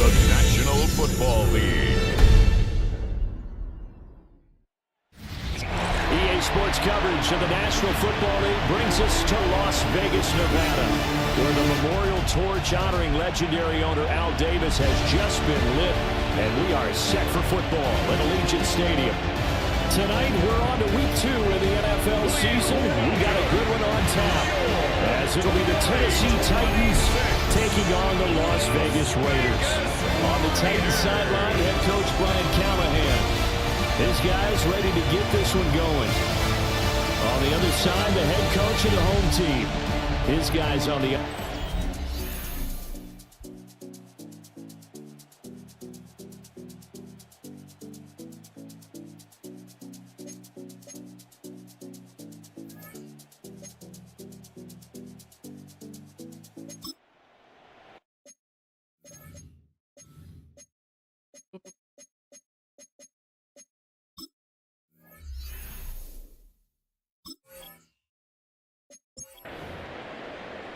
the National Football League. EA Sports coverage of the National Football League brings us to Las Vegas, Nevada, where the memorial torch honoring legendary owner Al Davis has just been lit, and we are set for football at Allegiant Stadium. Tonight, we're on to week 2 of the NFL season. We got a good one on tap, as it'll be the Tennessee Titans taking on the Las Vegas Raiders. On the Titans sideline, head coach Brian Callahan. His guys ready to get this one going. On the other side, the head coach of the home team. His guys on the...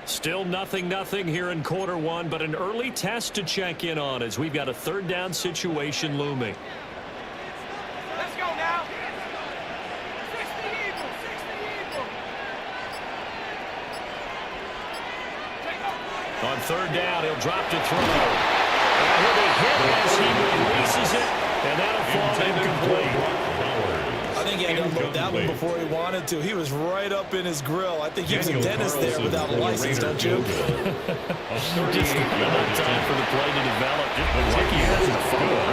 Still nothing here in quarter one, but an early test to check in on as we've got a third down situation looming. Let's go now. 60 Eagles, 60 Eagles. On third down, he'll drop to throw. And he'll be hit as he releases it, and that'll fall incomplete. I think he had to unload that one before he wanted to. He was right up in his grill. I think he was a dentist there without a license, don't you? Just enough time for the play to develop. Just like he has in the fumble.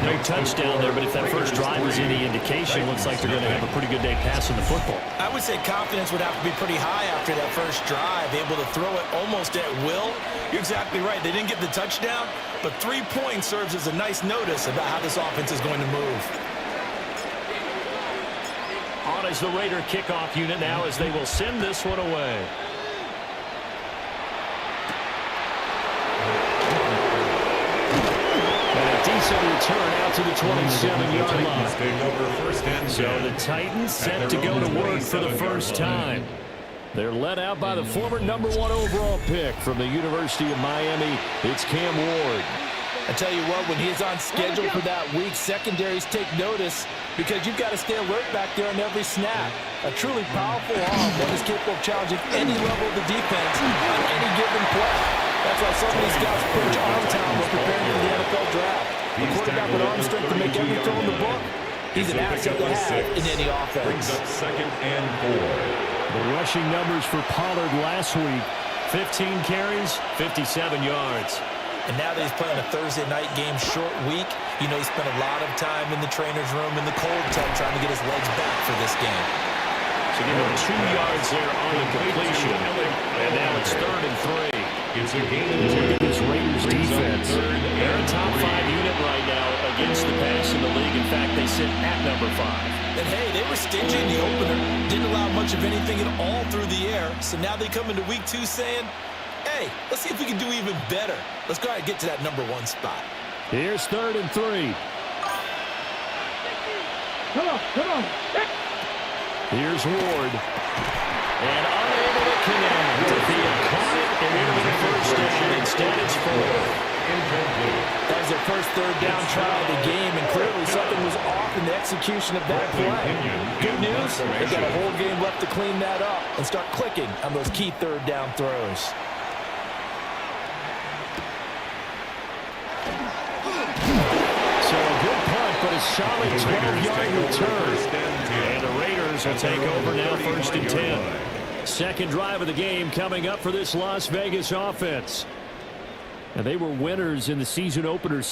No touchdown there, but if that first drive is any indication, looks like they're going to have a pretty good day passing the football. I would say confidence would have to be pretty high after that first drive, able to throw it almost at will. You're exactly right. They didn't get the touchdown, but 3 points serves as a nice notice about how this offense is going to move. On is the Raider kickoff unit now as they will send this one away. And a decent return out to the 27-yard line. So the Titans set to go to work for the first time. They're led out by the former #1 overall pick from the University of Miami. It's Cam Ward. I tell you what, when he's on schedule for that week, secondaries take notice because you've got to stay alert back there on every snap. A truly powerful arm that is capable of challenging any level of the defense on any given play. That's why so many scouts approach arm talent when preparing for the NFL draft. The quarterback with arm strength to make every throw in the book. He's an asset to have in any offense. Brings up 2nd and 4. The rushing numbers for Pollard last week, 15 carries, 57 yards. And now that he's playing a Thursday night game, short week, you know he spent a lot of time in the trainer's room in the cold tub trying to get his legs back for this game. So give him 2 yards there on the completion. And now it's 3rd and 3. It's a game. Look at this Raiders defense. They're a top 5 unit right now against the pass in the league. In fact, they sit at number 5. And hey, they were stingy in the opener. Didn't allow much of anything at all through the air. So now they come into week 2 saying, hey, let's see if we can do even better. Let's go ahead and get to that #1 spot. Here's 3rd and 3. Come on. Here's Ward. And unable to connect. He had caught it and into the first down. Instead, it's 4. That was their first third down try of the game, and clearly something was off in the execution of that play. Good news, they've got a whole game left to clean that up and start clicking on those key third down throws. So a good punt, but a solid 12-yard return. And the Raiders will take over now 1st and 10. Second drive of the game coming up for this Las Vegas offense. And they were winners in the season opener.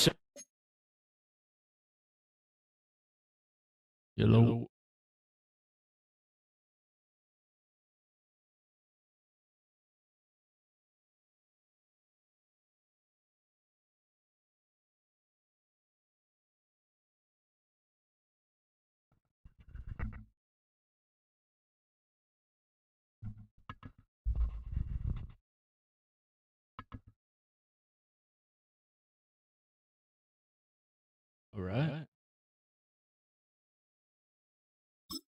Hello. All right.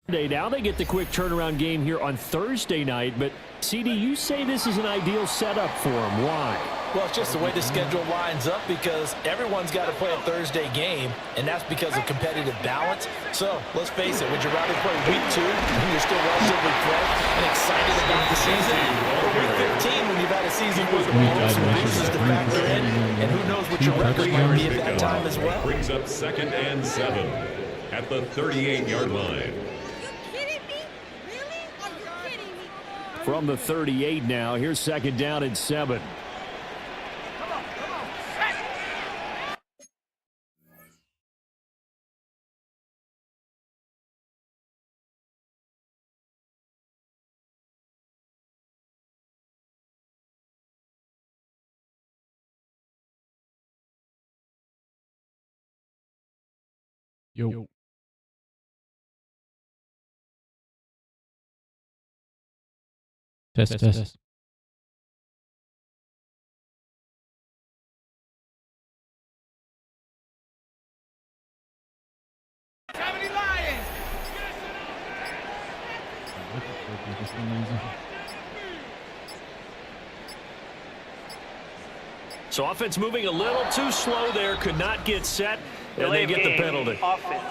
Now they get the quick turnaround game here on Thursday night, but CD, you say this is an ideal setup for them. Why? Well, it's just the way the schedule lines up because everyone's got to play a Thursday game, and that's because of competitive balance. So, let's face it, would you rather play week 2 when you're still relatively fresh and excited about the season, or week 15 when you've had a season where the bonus and bruises to factor in, and who knows what your record might be at that time as well? Brings up 2nd and 7 at the 38-yard line. From the 38 now, here's 2nd down and 7. Yo. Test. How many Lions? So offense moving a little too slow there, could not get set, and they get the penalty. Offense.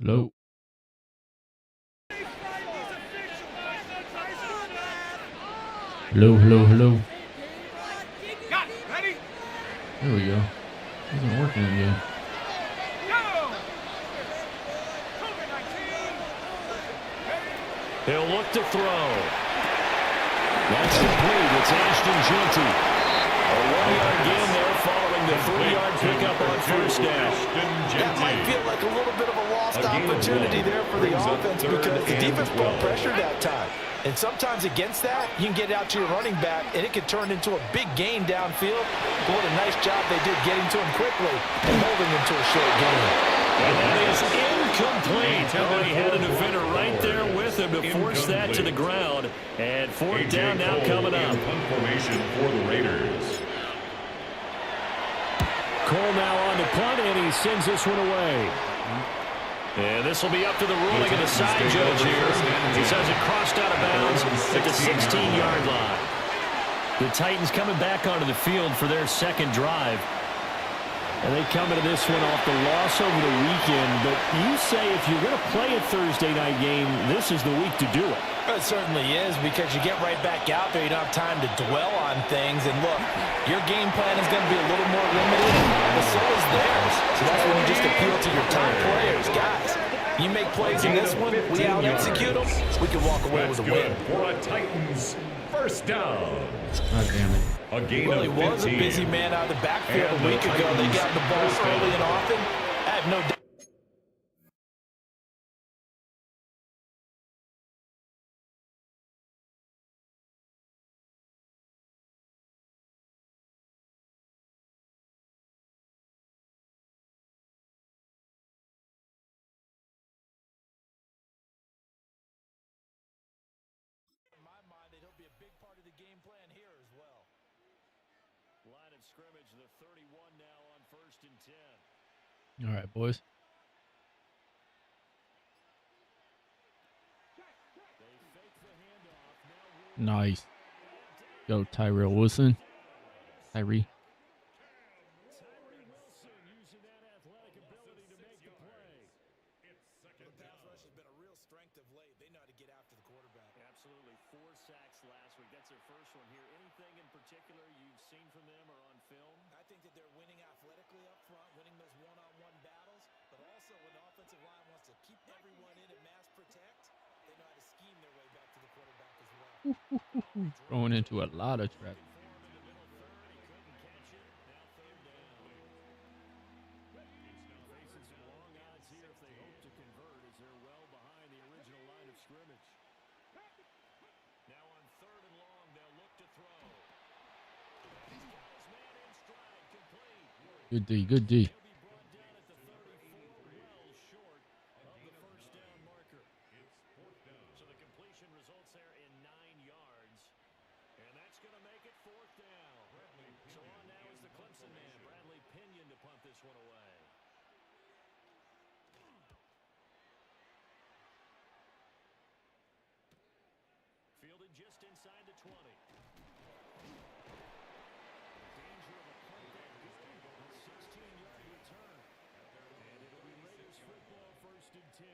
Hello. Hello. Got it. Ready? There we go. Isn't working again. Go! COVID-19. He'll look to throw. That's complete. It's Ashton Jeanty. A 1-yard gain there following the 3-yard pickup on first down. That might feel like a little bit of a lost opportunity there for the offense because the defense brought pressure that time. And sometimes against that, you can get it out to your running back, and it can turn into a big gain downfield. But what a nice job they did getting to him quickly and holding him to a short gain. And that is incomplete. Oh, he had a defender right there with him to force that to the ground. And 4th down now coming up. Punt formation for the Raiders. Cole now on the punt, and he sends this one away. And this will be up to the ruling of the side judge here. He says it crossed out of bounds at the 16-yard line. The Titans coming back onto the field for their second drive. And they come into this one off the loss over the weekend. But you say if you're going to play a Thursday night game, this is the week to do it. It certainly is because you get right back out there. You don't have time to dwell on things. And look, your game plan is going to be a little more limited, but so is theirs. So that's when you just appeal to your top players. Guys, you make plays in this one, we out-execute them, we can walk away with a win. For a Titans first down. God damn it. A gain Well, he of was a 15. busy man out of the backfield a week ago. They got the ball early and often. I have no doubt. In my mind, he'll be a big part of the game plan here as well. Line of scrimmage, the 31 now on 1st and 10. All right, boys. Nice. Go, Tyrell Wilson. Tyree. Tyree Wilson using that athletic ability to make the play. The pass rush has been a real strength of late. They know how to get after the quarterback. Absolutely. 4 sacks last week. That's their first one here. Anything in particular you've seen from them or on film? I think that they're winning athletically up front, winning those one-on-one battles, but also when the offensive line wants to keep everyone in and mass protect, they know how to scheme their way back to the quarterback as well. Throwing into a lot of traffic. Now on 3rd and long, they'll look to throw. He's got his man in stride, complete. Good D, good D. He'll be brought down at the 34, well short of the first down marker. So the completion results there in 9 yards. And that's going to make it 4th down. So on now is the Clemson man, Bradley Pinion, to punt this one away. him just inside the 20. Danger of a punt that good. 16-yard return. And it'll be Raiders football, 1st and 10.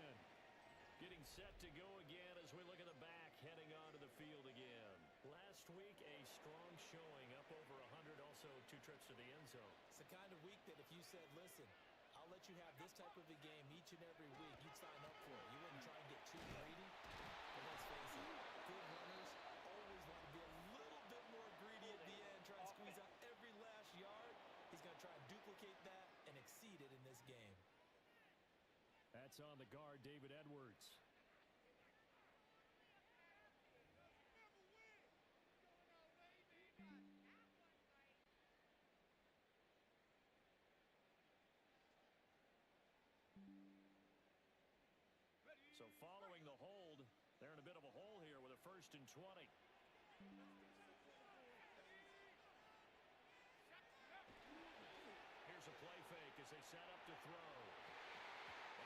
Getting set to go again as we look at the back, heading onto the field again. Last week, a strong showing, up over 100, also 2 trips to the end zone. It's the kind of week that if you said, listen, I'll let you have this type of a game each and every week, you'd sign up for it. You wouldn't try and get too greedy. But let's face it, good runners always want to be a little bit more greedy at the end, try and squeeze out every last yard. He's going to try and duplicate that and exceed it in this game. That's on the guard, David Edwards. So following the hold, they're in a bit of a hole here with a 1st and 20. Here's a play fake as they set up to throw.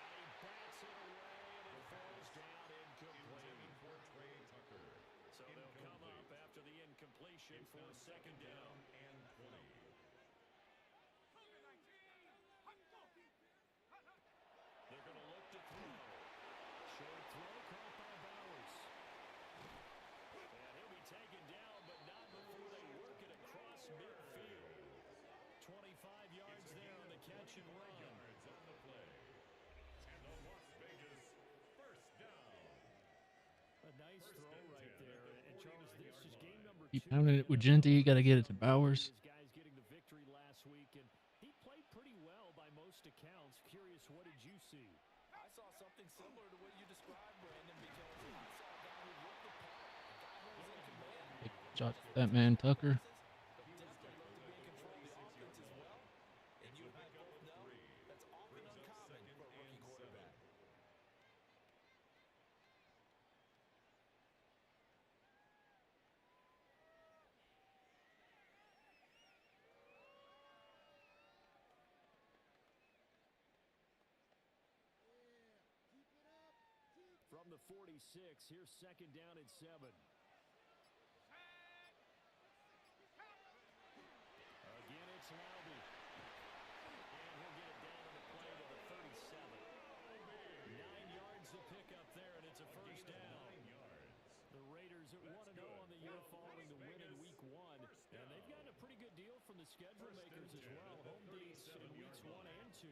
And he bats it away, and it falls down incomplete. For Trey Tucker. So they'll come up after the incompletion for a 2nd down. And 20. They're going to look to throw. Short throw caught by Bowers. And he'll be taken down, but not before they work it across midfield. 25 yards there on the catch and run. Yards on the play. And the Las Vegas 1st down. A nice throw right there. And Charles, this is game number 2. Keep pounding it with Genty. Got to get it to Bowers. His guys getting the victory last week, and he played pretty well by most accounts. Curious, what did you see? I saw something similar to what you described, Brandon, because I saw a guy who looked the part, a guy who was in command. Big shot to that man, Tucker. But definitely looked to be in control of the offense as well. And you and I both know that's often uncommon for a rookie quarterback. From the 46, here's 2nd down and 7. Again, it's Laube. And he'll get it down on the play to the 37. 9 yards to pick up there, and it's a 1st down. 9 yards. The Raiders at 1-0 on the year following the win in Week 1. And they've gotten a pretty good deal from the schedule makers as well. Home dates in Weeks 1 and 2.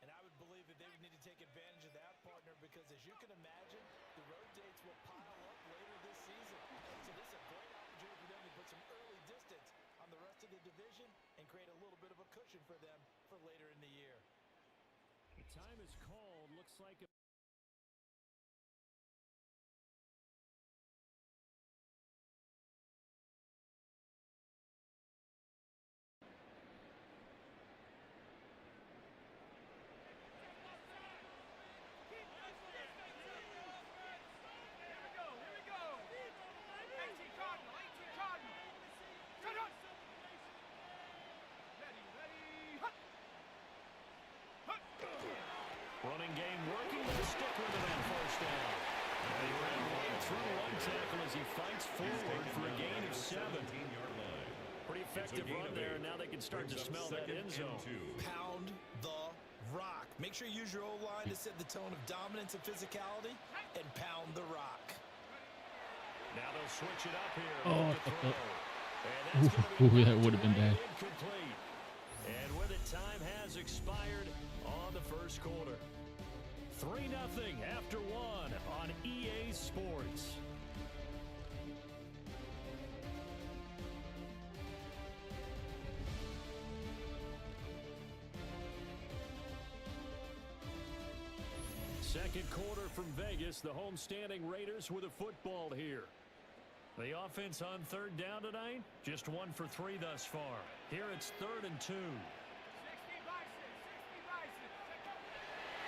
And I would believe that they would need to take advantage of that, partner, because as you can imagine, the road dates will pile up later this season. So this is a great opportunity for them to put some early distance on the rest of the division and create a little bit of a cushion for them for later in the year. The time is called. Looks like running game working. They'll stick with it on 1st down. He ran right through one tackle as he fights forward for a gain of 7. 17-yard line. Pretty effective run there, and now they can start to smell that end zone. Pound the rock. Make sure you use your O-line to set the tone of dominance and physicality, and pound the rock. Now they'll switch it up here. Oh, And that's gonna be that would have been bad. incomplete. And with it, time has expired on the 1st quarter. 3-0 after 1 on EA Sports. Second quarter from Vegas. The homestanding Raiders with a football here. The offense on 3rd down tonight, just 1 for 3 thus far. Here it's 3rd and 2. 60 Bison, 60 Bison.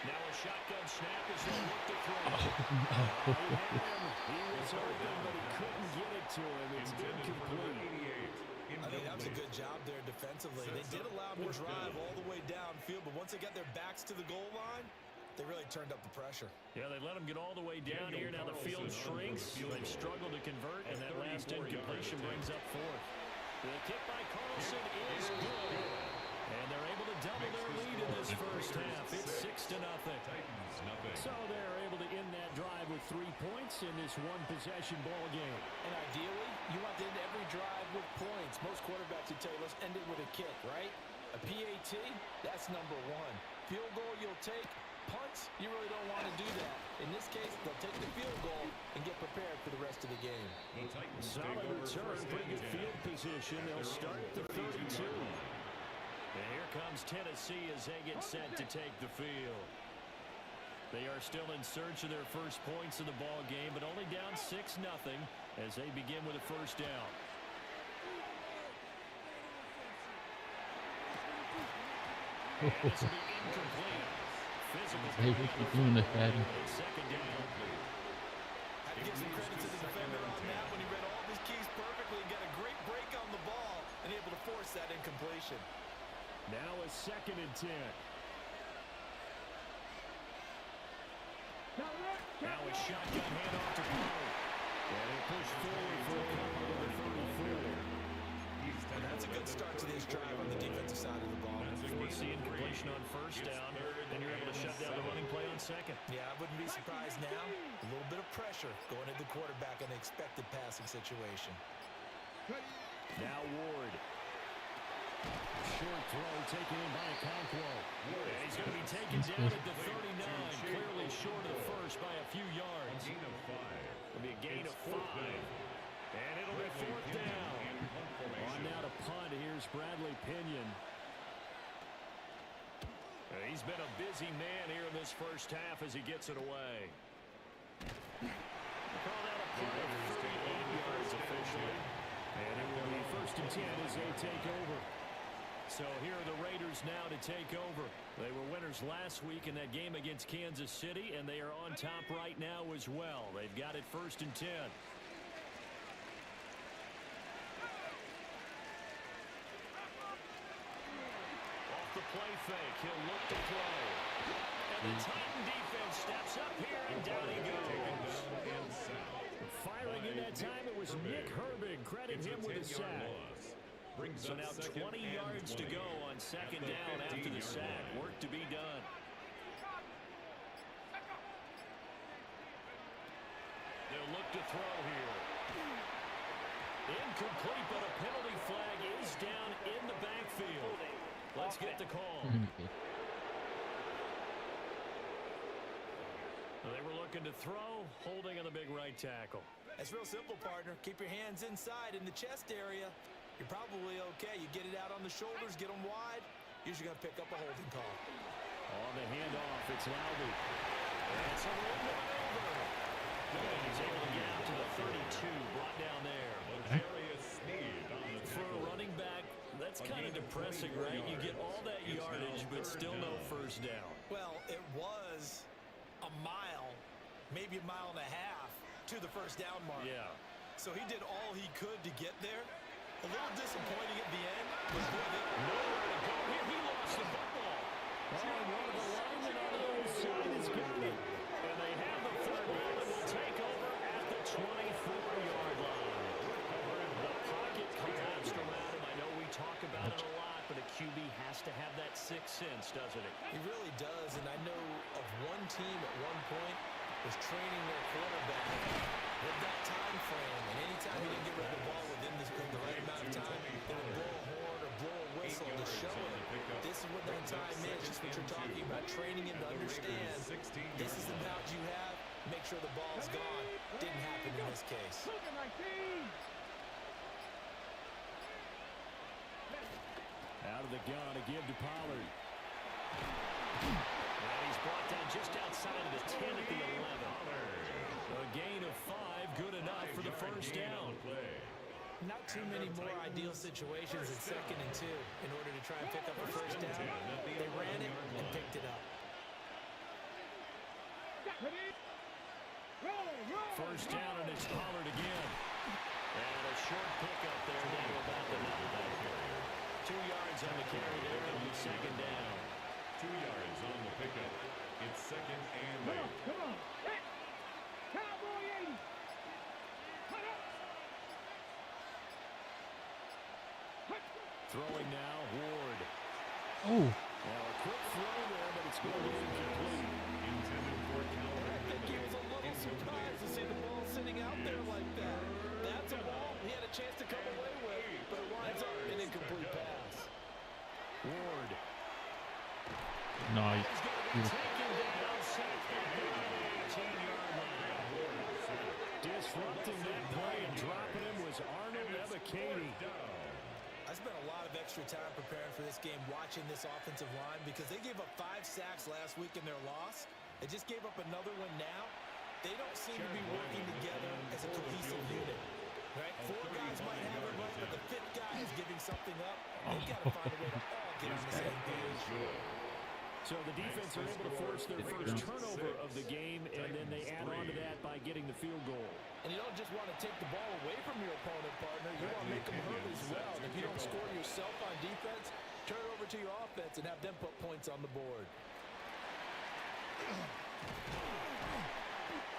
Now a shotgun snap as they look to throw. He was open, but he couldn't get it to him. It's incomplete. I think that was a good job there defensively. They did allow him to drive all the way downfield, but once they got their backs to the goal line, They really turned up the pressure. Yeah, they let them get all the way down here. Now the field shrinks. They've struggled to convert, and that last incompletion brings up fourth. The kick by Carlson is good. And they're able to double their lead in this first half. It's 6-0. Titans, nothing. So they're able to end that drive with 3 points in this one-possession ball game. And ideally, you want to end every drive with points. Most quarterbacks would tell you, let's end it with a kick, right? A PAT, that's number one. Field goal you'll take. Punts, you really don't want to do that. In this case, they'll take the field goal and get prepared for the rest of the game. The Titans Solid take over return, first pretty and good 10. field position. They'll start at the 32. And here comes Tennessee as they get set to take the field. They are still in search of their first points in the ball game, but only down 6-0 as they begin with a first down. And this will be incomplete. Physical Hey, what you doing there, Patty? second down. Have to give some credit to the defender on that when he read all of his keys perfectly and got a great break on the ball and able to force that incompletion. Now a 2nd and 10. Now a shotgun handoff to Pollard. And they push forward for a couple of the 34. And that's a good start to this drive on the defensive side of the ball. Force the incompletion on first down, then you're able to shut down the running play on second. Yeah, I wouldn't be surprised now. A little bit of pressure going at the quarterback in an expected passing situation. Now Ward. Short throw taken in by Okonkwo. And he's going to be taken down at the 39, clearly short of the first by a few yards. Gain of 5. It'll be a gain of 5. And it'll be 4th down. On now to punt. Here's Bradley Pinion. He's been a busy man here in this first half as he gets it away. Call that a punt of 38 yards officially. And it will be 1st and 10 as they take over. So here are the Raiders now to take over. They were winners last week in that game against Kansas City, and they are on top right now as well. They've got it 1st and 10. Off the play fake, he'll look to throw. And the Titan defense steps up here, and down he goes. Firing in that time, it was Nick Herbig. Credit him with a sack. So now 20 yards to go on 2nd down after the sack. Work to be done. They'll look to throw here. Incomplete, but a penalty flag is down in the backfield. Let's get the call. They were looking to throw, holding on the big right tackle. It's real simple, partner. Keep your hands inside in the chest area. You're probably okay. You get it out on the shoulders, get them wide. Usually going to pick up a holding call. On the handoff, it's Laube. And it's a little bit over. And he's able to get out to the 32, brought down there. L'Jarius Sneed on the For a running back, that's kind of depressing, right? You get all that yardage, but still no first down. Well, it was a mile, maybe a mile and a half to the first down mark. Yeah. So he did all he could to get there. A little disappointing at the end, but boy, Nowhere to go here. He lost the football. Oh, and one of the linemen on the other side is got it. And they have the 3rd down and will take over at the 24-yard line. The pocket collapsed around him. I know we talk about it a lot, but a QB has to have that sixth sense, doesn't it? he really does. And I know of one team at one point was training their quarterback with that time frame. And anytime he didn't get rid of the ball within the right amount of time, they would blow a horn or blow a whistle to show him. This is what that time is, just what you're talking about, training him to understand this is the amount you have, make sure the ball's gone. Didn't happen in this case. Out of the gun, a give to Pollard. And he's brought down just outside of the 10 at the 11. A gain of 5, good enough for the first down. Not too many more ideal situations at 2nd and 2 in order to try and pick up a first down. They ran it and picked it up. First down, and it's Pollard again. And a short pickup there down to about the 9. 2 yards on the carry there on the 2nd down. 2 yards on the pickup. It's second and 8. Come on. Hit. Cowboy 80. Cut up. Throwing now, Ward. Oh, Now a quick throw there, but it's going to be incomplete. Intended for Calvin I think he was a little Ridley. surprised to see the ball sitting out there like that. That's a ball he had a chance to come away with, but it winds up an incomplete pass. Ward. nice. Taken down, sacked at the 18-yard line. Disrupting that play and dropping him was Arnold Ebiketie. I spent a lot of extra time preparing for this game watching this offensive line because they gave up 5 sacks last week in their loss. They just gave up another one now. They don't seem to be working together as a cohesive unit. Right? 4 guys might have it right, but the 5th guy is giving something up. They've got to find a way to all get on the same page. So the defense are able to force their first turnover of the game, and then they add on to that by getting the field goal. And you don't just want to take the ball away from your opponent, partner. You want to make them hurt as well. And if you don't score yourself on defense, turn it over to your offense and have them put points on the board.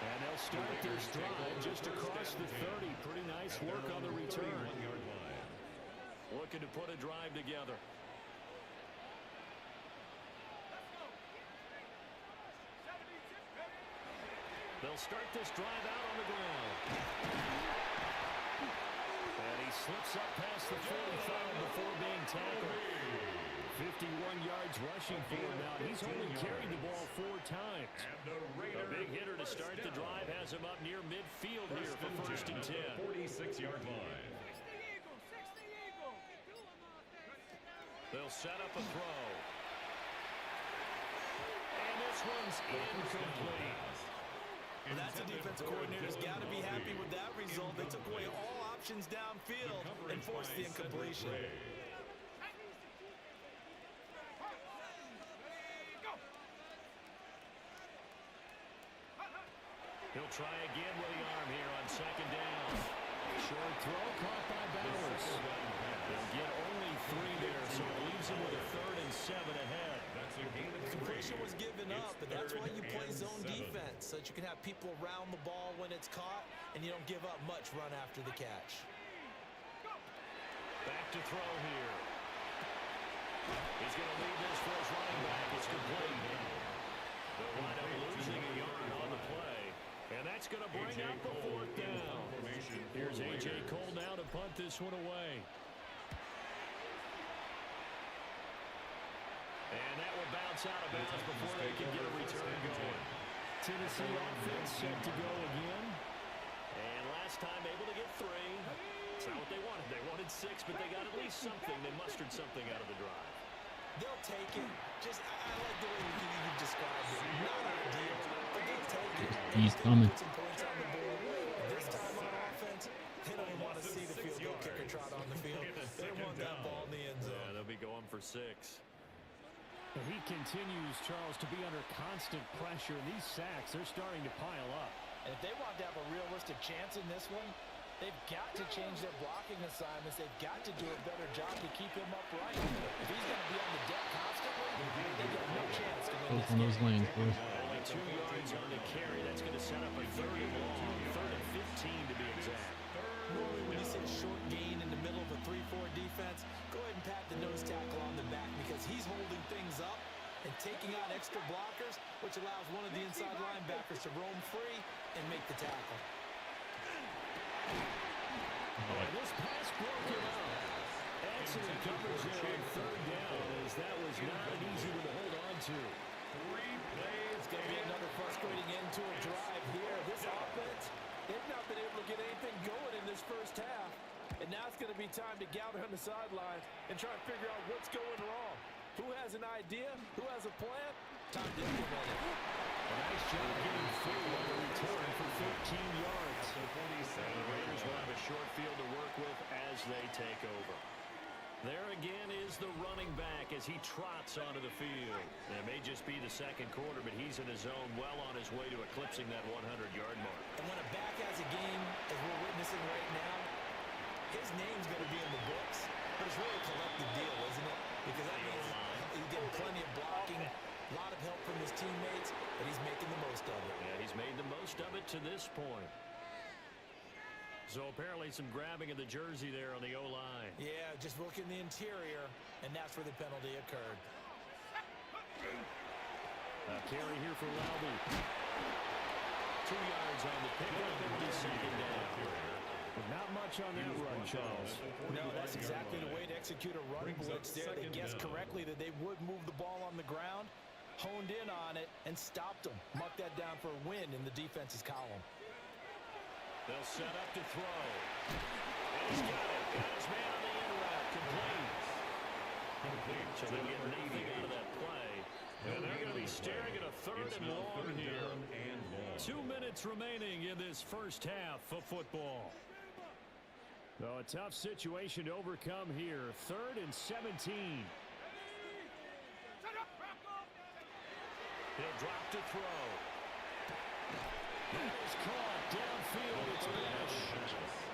And they'll start their stride just across the 30. Pretty nice work on the return. 31-yard line. Looking to put a drive together. They'll start this drive out on the ground. And he slips up past the 45 before being tackled. 51 yards rushing for him now. He's only carried the ball 4 times. A big hitter to start the drive has him up near midfield here for first and 10. 46-yard line. 60 Eagle. 60 Eagle. Get to him on that. They'll set up a throw. And this one's incomplete. Well, that's a defensive coordinator's got to be happy with that result. They took away all options downfield and forced the incompletion. He'll try again with the arm here on second down. Short throw caught by Bowers. They'll get only 3 there, so it leaves him with a 3rd and 7 ahead. Completion was given up, but that's why you play zone defense, so that you can have people around the ball when it's caught, and you don't give up much run after the catch. Back to throw here. He's going to leave this for his running back. It's complete. They'll wind up losing a yard on the play. And that's going to bring up the 4th down. Here's A.J. Cole now to punt this one away. And that will bounce out of bounds before they can get a return going. Tennessee offense set to go again. And last time able to get 3. It's not what they wanted. They wanted 6, but they got at least something. They mustered something out of the drive. They'll take it. I like the way you described it. Not ideal, but they'll take it. He's coming. Put some points on the board. This time on offense, they don't even want to see the field goal kicker trot on the field. They want that ball in the end zone. Yeah, they'll be going for 6. He continues, Charles, to be under constant pressure. And these sacks, they're starting to pile up. And if they want to have a realistic chance in this one, they've got to change their blocking assignments. They've got to do a better job to keep him upright. If he's going to be on the deck constantly, they got no chance to win Go this from those game. lanes, boys. Only 2 yards on the carry. That's going to set up a 3rd and long. 3rd and 15 to be exact. Normally, when you see a short gain in the middle of a 3-4 defense, go ahead and pat the nose tackle on the back because he's holding things up and taking out extra blockers, which allows one of the inside linebackers to roam free and make the tackle. And this pass broken up. Excellent coverage there on 3rd down, as that was not an easy one to hold on to. 3 plays. It's going to be another frustrating end to a drive here. This offense, they've not been able to get anything going in this first half. And now it's going to be time to gather on the sidelines and try to figure out what's going wrong. Who has an idea? Who has a plan? Time to implement it. A nice job getting through on the return for 15 yards. And the Raiders will have a short field to work with as they take over. There again is the running back as he trots onto the field. And it may just be the 2nd quarter, but he's in his zone well on his way to eclipsing that 100-yard mark. And when a back has a game, as we're witnessing right now, his name's going to be in the books. But it's really a collective deal, isn't it? Because that means he's getting plenty of blocking, a lot of help from his teammates, get to this point. So apparently some grabbing of the jersey there on the O-line. Yeah, just look in the interior, and that's where the penalty occurred. A carry here for Laube. 2 yards on the pickup, and it'll be second down. Not much on that run, Charles. No, that's exactly the way to execute a run blitz there. They guessed correctly that they would move the ball on the ground, honed in on it, and stopped them. Mark that down for a win in the defense's column. They'll set up to throw. And he's got it. Got his man on the in route. Complete. So they'll get nothing out of that play. And they're going to be staring at a third and long here. 2 minutes remaining in this first half of football. So a tough situation to overcome here. 3rd and 17. He'll drop to throw. That is caught downfield. It's Mesh.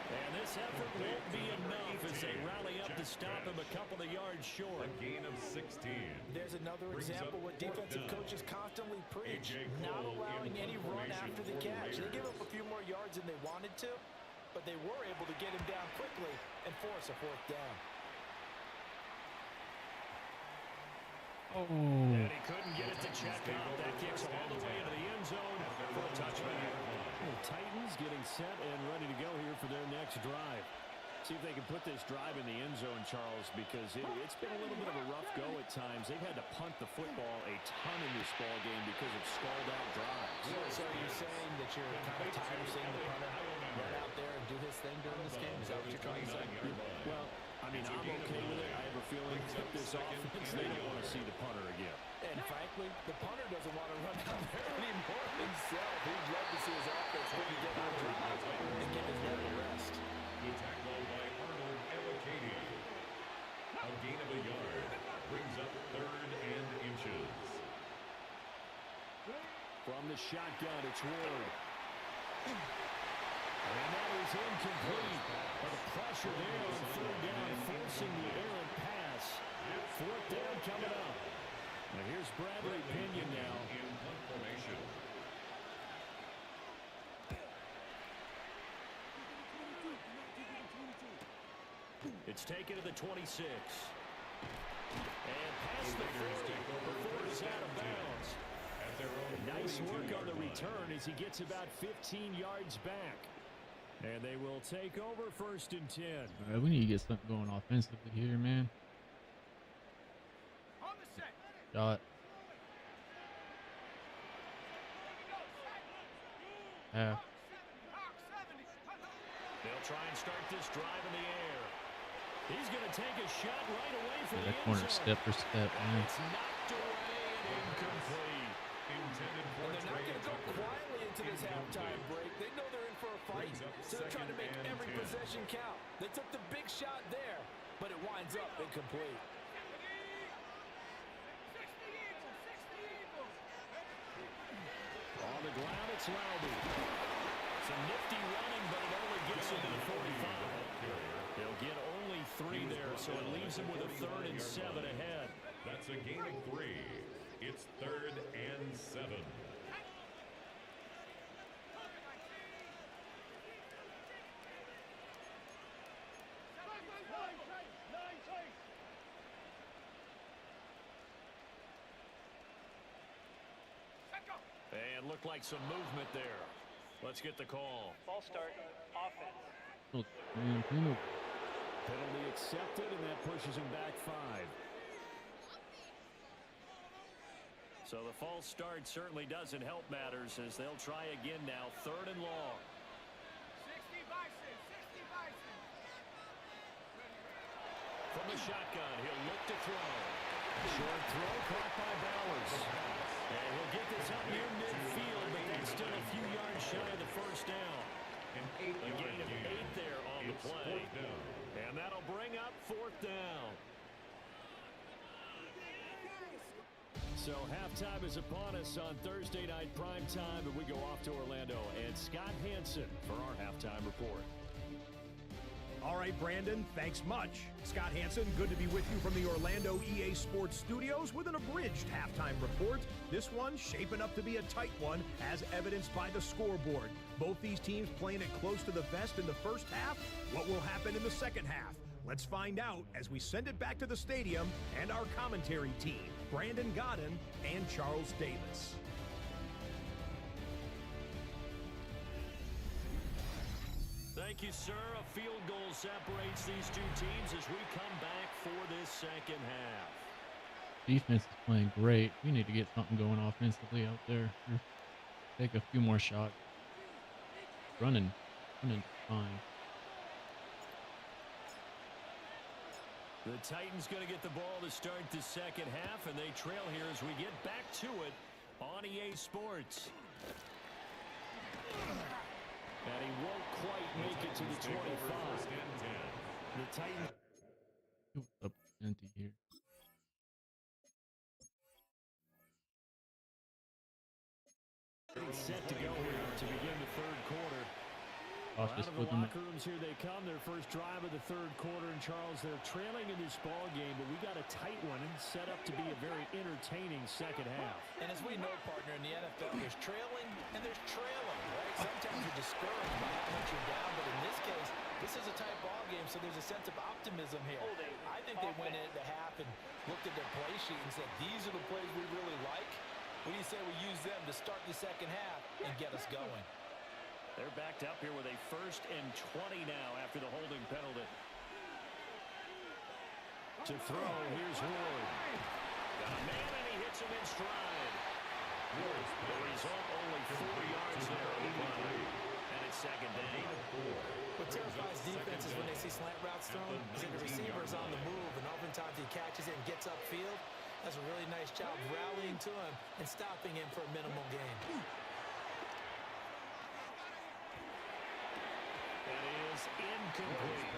And this effort won't be enough as they rally up to stop him a couple of yards short. A gain of 16. There's another example what defensive coaches constantly preach, not allowing any run after the catch. They give up a few more yards than they wanted to, but they were able to get him down quickly and force a 4th down. Oh. And he couldn't get it to check out. That kicks all the way into the end zone for a touchback. The Titans getting set and ready to go here for their next drive. See if they can put this drive in the end zone, Charles, because it's been a little bit of a rough go at times. They've had to punt the football a ton in this ball game because of stalled-out drives. So you're saying that you're kind of tired of seeing the punter run out there and do his thing during this game? Is that what you're trying to say? Well, I mean, I'm okay with it. I have a feeling that this offense, they don't want to see the punter again. And frankly, the punter doesn't want to run out there anymore himself. He'd love to see his offense maybe get on drive and give his man a rest. The tackle by Arnold Ebiketie. A gain of a yard. Brings up 3rd and inches. From the shotgun, it's Ward. And that is incomplete. But the pressure there on 3rd down, forcing the errant pass. 4th down coming up. Now here's Bradley Pinion now. In punt formation. It's taken to the 26. And past the 50 before it's out of bounds. At their own Nice work on the 42-yard line. return as he gets about 15 yards back. And they will take over 1st and 10. All right, we need to get something going offensively here, man. On the set. Shot. Half. They'll try and start this drive in the air. He's going to take a shot right away from Yeah, the that end corner zone. step for step, man. It's knocked away and incomplete. Intended for And they're not Trey going to go Tucker. quietly into this halftime break. They know they're in for a fight, so they're trying to make every possession count. They took the big shot there, but it winds up incomplete. 60 Eagles, 60 Eagles. On the ground, it's Laube. Some nifty running, but it only gets him to the 45. They'll get only 3 there, so it leaves him with a 3rd and 7 ahead. That's a gain of 3. It's 3rd and 7. And looked like some movement there. Let's get the call. False start, offense. Oh, man, Penalty accepted, and that pushes him back 5. So the false start certainly doesn't help matters as they'll try again now. 3rd and long. 60 Bison, 60 Bison. From the shotgun, he'll look to throw. Short throw caught by Bowers. And he'll get this up near midfield, but that's still a few yards shy of the 1st down. An A 8-yard gain of gain. 8 there on the It's play. 4th down. And that'll bring up 4th down. So halftime is upon us on Thursday night prime time, and we go off to Orlando. And Scott Hansen for our halftime report. All right, Brandon, thanks much. Scott Hansen, good to be with you from the Orlando EA Sports Studios with an abridged halftime report. This one shaping up to be a tight one, as evidenced by the scoreboard. Both these teams playing it close to the vest in the first half. What will happen in the second half? Let's find out as we send it back to the stadium and our commentary team, Brandon Godden and Charles Davis. Thank you, sir. A field goal separates these two teams as we come back for this second half. Defense is playing great. We need to get something going offensively out there. Take a few more shots. Running fine. The Titans going to get the ball to start the second half, and they trail here as we get back to it on EA Sports. And he won't quite make it to the 25. The Titans. What's up, empty here? Set to go here to begin the third quarter. Out Out of the locker rooms, here they come. Their first drive of the third quarter. And Charles, they're trailing in this ball game, but we got a tight one set up to be a very entertaining second half. And as we know, partner, in the NFL, there's trailing and there's trailing, right? Sometimes you're discouraged by how much you're down, but in this case, this is a tight ball game, so there's a sense of optimism here. I think they went into half and looked at their play sheet and said, these are the plays we really like. What do you say we use them to start the second half and get us going? They're backed up here with a 1st and 20 now after the holding penalty. To throw, here's Ward. Got a man, and he hits him in stride. The result, only 4 yards there on the play. And it's second down. What terrifies defense is when they see slant routes thrown, is that the receiver is on the move, and oftentimes he catches it and gets upfield. Does a really nice job rallying to him and stopping him for a minimal gain. Incomplete.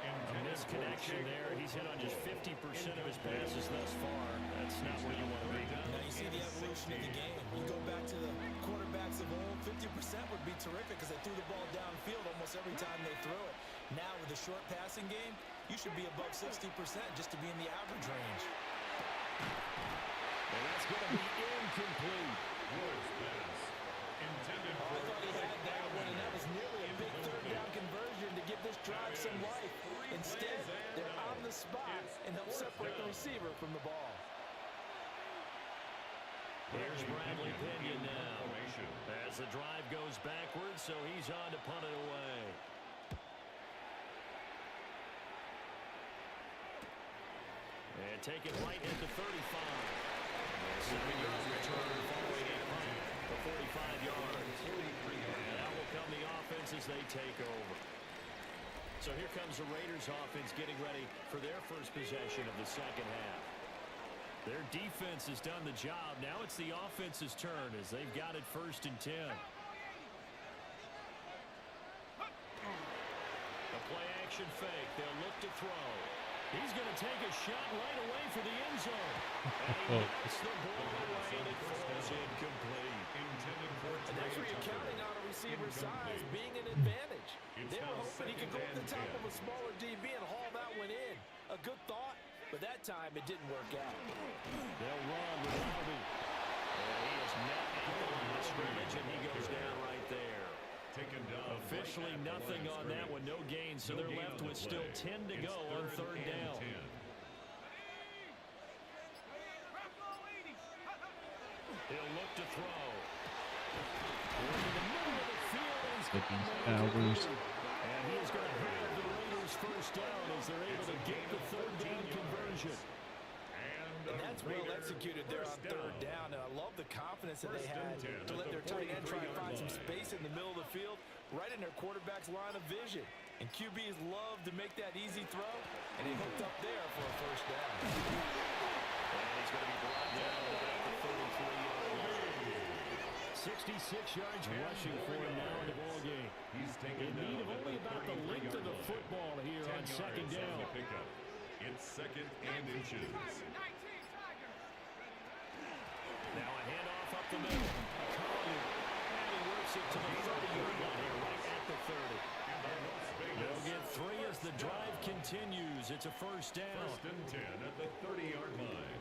A misconnection there. He's hit on just 50% of his passes thus far. That's not where you want to be. Now you see the evolution of the game. You go back to the quarterbacks of old, 50% would be terrific because they threw the ball downfield almost every time they threw it. Now with the short passing game, you should be above 60% just to be in the average range. And that's going to be incomplete. Intended I thought he had that one, and that was nearly a big third down conversion to give this drive some life. Instead, they're on the spot and help separate the receiver from the ball. Here's Bradley Pinion now. As the drive goes backwards, so he's on to punt it away. And take it right at the 35. 7-yard return following a punt for 45 yards. And now will come the offense as they take over. So here comes the Raiders offense getting ready for their first possession of the second half. Their defense has done the job. Now it's the offense's turn as they've got it 1st and 10. A play action fake. They'll look to throw. He's going to take a shot right away for the end zone. And he gets the ball away and it falls incomplete. And that's where you're counting on a receiver's size being an advantage. They were hoping he could go up the top of a smaller DB and haul that one in. A good thought, but that time it didn't work out. They'll run with Harvey. And he is met out of the scrimmage, and he goes down right there. Taken down. Officially nothing on that one, no gain, so they're left with still 10 to go on 3rd down. He'll look to throw. In the middle of the field, he's got and he is going to have the Raiders 1st down as they're able to get the 3rd down conversion. And that's well executed there on 3rd down. And I love the confidence that they had to let their tight end try and find some space in the middle of the field, right in their quarterback's line of vision. And QBs love to make that easy throw, and he hooked up there for a 1st down. And he's going to be brought down at the 33-yard line. 66 yards rushing for him now in the ball game. In need of only about the length of the football here on 2nd down. It's 2nd and inches. Now a handoff up the middle. Collier. And he works it to the 30-yard line here, right at the 30. They'll get 3 the drive continues. It's a first down. 1st and 10 at the 30-yard line.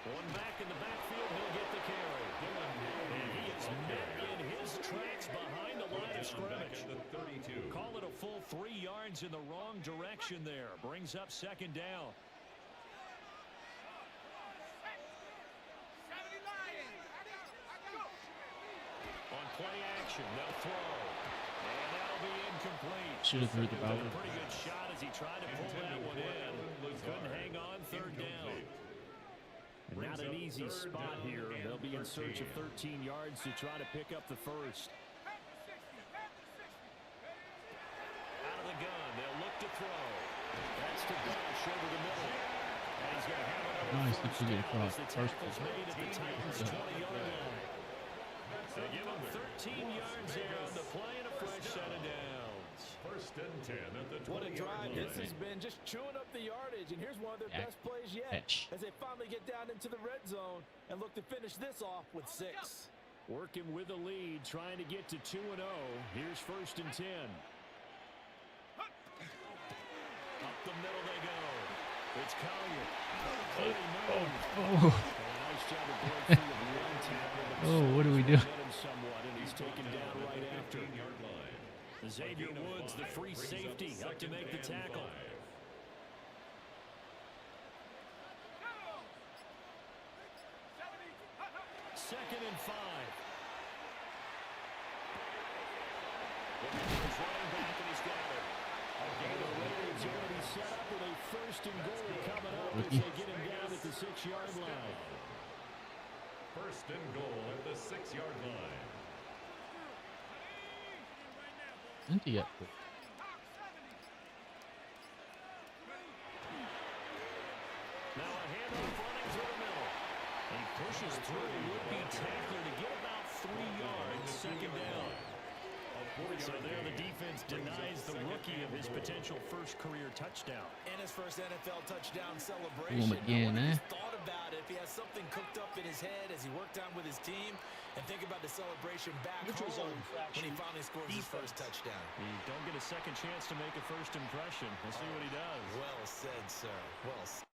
One back in the backfield, he'll get the carry. And he is met in his tracks behind the line of scrimmage. The 32. Call it a full 3 yards in the wrong direction there. Brings up 2nd down. On play action, they'll throw. And that'll be incomplete. Should have threw the ball. A pretty good shot as he tried to pull that one in. Couldn't hang on 3rd down. And not an easy spot here. They'll be in search of 13 yards to try to pick up the first. Out of the gun, they'll look to throw. That's to Bush over the middle. And he's going to have another Nice first to get down across as the first. tackle's made at the Titans' 20-yard line. They give him 13 yards there on the play and a fresh set of downs. 1st and 10 at the 20-yard What a drive line. this has been, just chewing up the yardage. And here's one of their best plays yet Catch. as they finally get down into the red zone and look to finish this off with 6. Working with the lead, trying to get to 2-0. Here's 1st and 10. Up the middle they go. It's Collier. Oh, Nice job of breaking through with one tackle. oh, what do we do? Somewhat, and he's taken down right after. 15-yard line. Xavier Woods, the free safety, up to make the tackle. 2nd and 5. He's running back and he's got it. And the Raiders are going to be set up with a 1st and goal coming up as they get him down at the 6-yard line. 1st and goal at the 6-yard line. Empty yet. Now a handoff running through the middle. He pushes through would-be tackler to get about 3 yards. 2nd down. So there the defense denies the rookie of his potential first career touchdown. And his first NFL touchdown celebration. Again, I wonder if he's thought about it, if he has something cooked up in his head as he worked on with his team, and think about the celebration back home when he finally scores his first touchdown. You don't get a second chance to make a first impression. We'll see what he does. Well said, sir. Well said.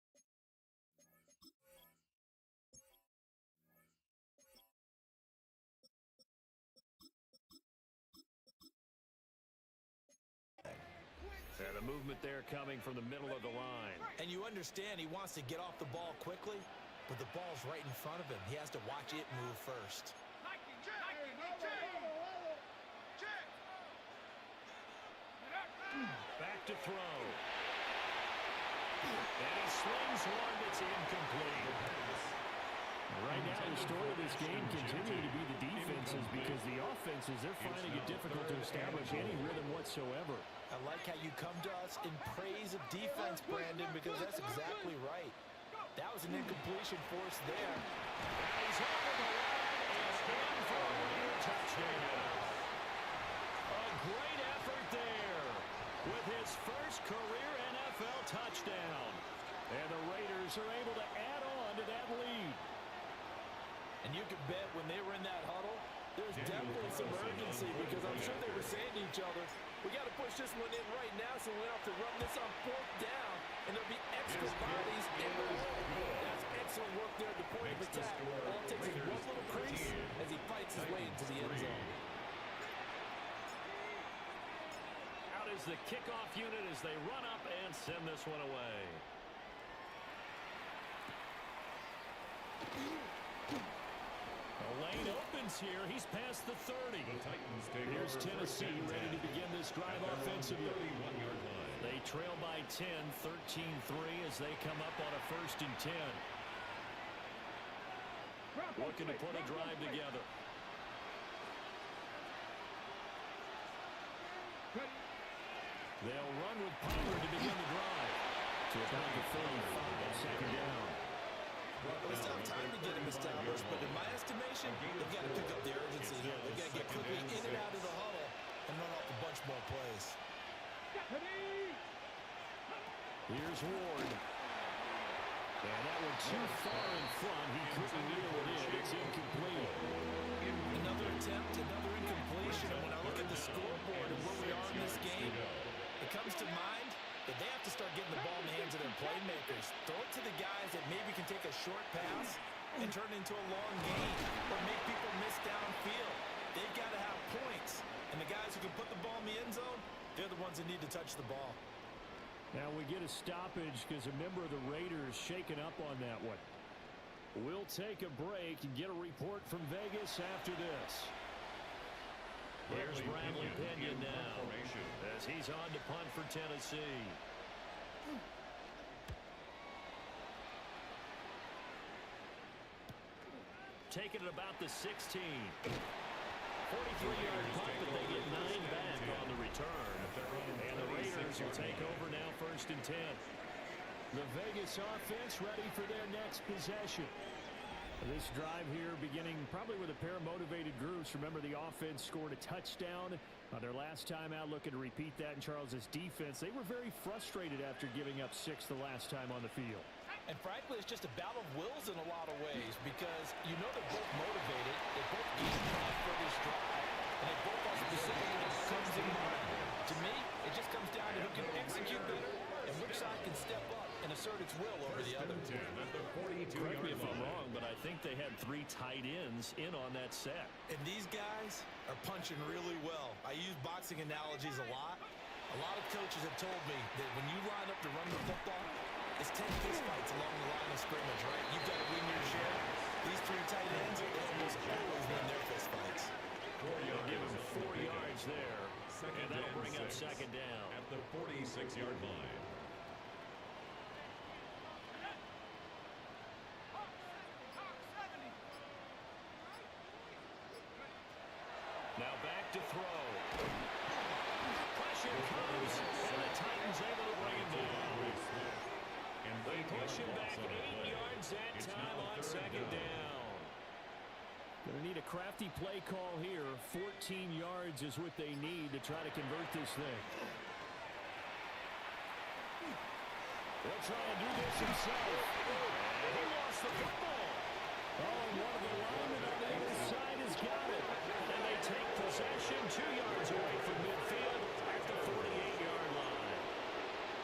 And the movement there coming from the middle of the line. And you understand he wants to get off the ball quickly, but the ball's right in front of him. He has to watch it move first. Back to throw. And he slings one that's incomplete. Right now, the story of this game continues to be the defenses because the offenses, they're finding it difficult to establish any rhythm whatsoever. I like how you come to us in praise of defense, Brandon, because that's exactly right. That was an incompletion for us there. He's over the line and in for a Raider touchdown. A great effort there with his first career NFL touchdown. And the Raiders are able to add on to that lead. And you can bet when they were in that huddle, there's definitely some urgency because I'm sure they were saying to each other, we got to push this one in right now so we don't have to run this on 4th down, and there'll be extra bodies in the hole. That's excellent work there at the point of attack. All it takes is one little crease as he fights his way into the end zone. Out is the kickoff unit as they run up and send this one away. The lane opens here. He's past the 30. Here's Tennessee ready to begin this drive offensively. They trail by 10, 13-3 as they come up on a 1st and 10. Looking to put a drive together. They'll run with Pollard to begin the drive. To about the 45, 2nd down. Well, it's not time to get him established, but in my estimation, they've got to pick up the urgency here. They've got to get quickly in and out of the huddle and run off a bunch more plays. Here's Ward. And that one too far in front. He couldn't reel it in. It's incomplete. Another attempt, another incompletion. And when I look at the scoreboard and where we are in this game, it comes to mind that they have to start getting the ball in the hands of their playmakers. Throw it to the guys that maybe can take a short pass and turn it into a long gain or make people miss downfield. They've got to have points. And the guys who can put the ball in the end zone, they're the ones that need to touch the ball. Now we get a stoppage because a member of the Raiders shaken up on that one. We'll take a break and get a report from Vegas after this. Here's Bradley Pinion now as he's on to punt for Tennessee. Taking it about the 16. 43-yard punt, but they get 9 back on the return. And the Raiders will take over now 1st and 10. The Vegas offense ready for their next possession. This drive here beginning probably with a pair of motivated groups. Remember, the offense scored a touchdown their last time out, looking to repeat that in Charles's defense. They were very frustrated after giving up 6 the last time on the field. And frankly, it's just a battle of wills in a lot of ways because you know they're both motivated. They both game plan for this drive, and they both have specific outcomes in mind. To me, it just comes down to who can execute better and which side can step up and assert its will over the other. Correct me if I'm wrong, but I think they had 3 tight ends in on that set. And these guys are punching really well. I use boxing analogies a lot. A lot of coaches have told me that when you line up to run the football, it's 10 fist fights along the line of scrimmage, right? You've got to win your share. These 3 tight ends, they almost always win their fist fights. They'll give him 4 yards there, and that'll bring up 2nd down. At the 46-yard line. Now back to throw. Pressure comes, and the Titans able to bring him down. They push him back 8 yards that time on 2nd down. Going to need a crafty play call here. 14 yards is what they need to try to convert this thing. They'll try and do this himself. And he lost the football. Oh, and one of the linemen on the other side has got it. And they take possession 2 yards away from midfield at the 48-yard line.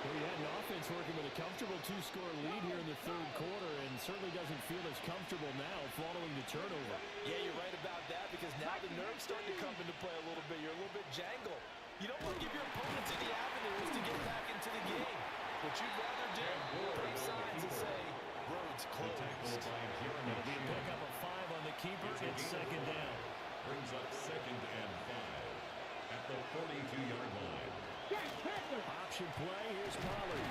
Well, you had an offense working with a comfortable 2-score lead here in the 3rd quarter and certainly doesn't feel as comfortable now following the turnover. Yeah, you're right about that because now the nerves starting to come into play a little bit. You're a little bit jangled. You don't want to give your opponents any avenues to get back into the game. What you'd rather do, bring signs and say, roads closed. It'll be a pickup of 5 on the keeper. It's 2nd down. Brings up 2nd and 5 at the 42-yard line. Option play. Here's Pollard.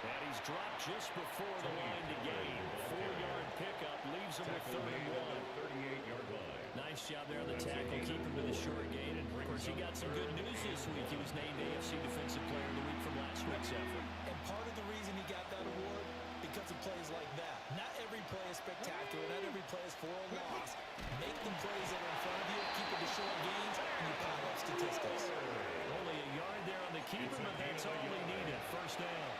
And he's dropped just before the line to gain. 4-yard pickup leaves him with 3rd and 1. 38-yard line. Nice job there on the tackle. Keep him to the short gain. And, of course, he got some good news this week. He was named AFC Defensive Player of the Week from last week's effort. And part of the reason he got that award, because of plays like that. Not every play is spectacular. Not every play is for a loss. Make the plays that are in front of you, keep it to short gains, and you pile up statistics. Only a yard there on the keeper, but that's all he needed. 1st down.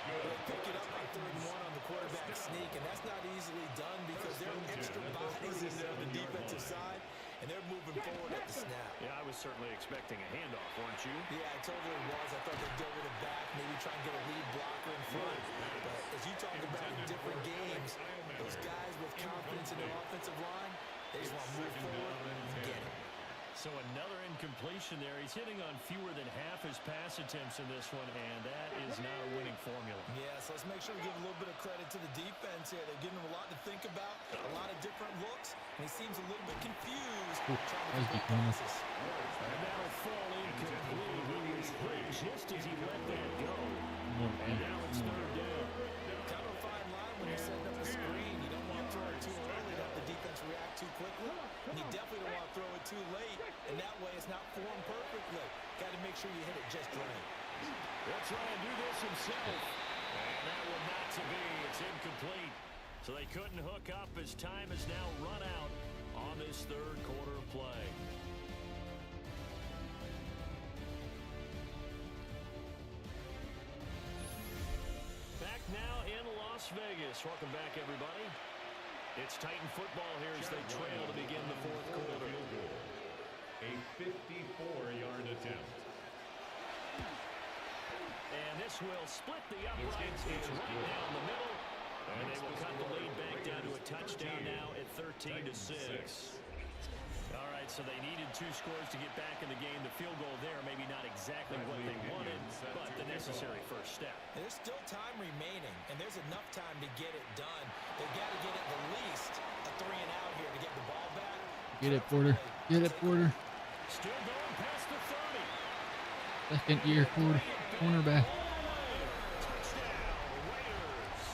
They'll pick it up on 3rd and 1 on the quarterback sneak, and that's not easily done because there are extra bodies in there on the defensive side, and they're moving forward at the snap. Yeah, I was certainly expecting a handoff, weren't you? Yeah, I totally was. I thought they'd go with it back, maybe try and get a lead blocker in front. But as you talk about in different games, those guys with confidence in their offensive line, they just want to move forward and get it. So another incompletion there. He's hitting on fewer than half his pass attempts in this one, and that is not a winning formula. Yeah, so let's make sure we give a little bit of credit to the defense here. They're giving him a lot to think about, a lot of different looks, and he seems a little bit confused trying to complete passes. And that'll fall incomplete. He was hit just as he let that go. And now it's 3rd down. Kind of a fine line when you're setting up the screen. You don't want to throw it too early to have the defense react too quickly, and you definitely don't want to throw it too late, and that way it's not formed perfectly. Got to make sure you hit it just right. They'll try and do this himself. And that will not to be. It's incomplete. So they couldn't hook up as time has now run out on this 3rd quarter of play. Back now in Las Las Vegas. Welcome back, everybody. It's Titan football here as they trail to begin the fourth quarter. A 54-yard attempt. And this will split the uprights. It's right down the middle. And they will cut the lead back down to a touchdown now at 13-6. All right, so they needed 2 scores to get back in the game. The field goal there, maybe not exactly what they wanted, but the necessary first step. There's still time remaining, and there's enough time to get it done. They've got to get at the least a 3-and-out here to get the ball back. Get it, Porter. Get it, Porter. Still going past the 30. Second year cornerback. Touchdown, Raiders.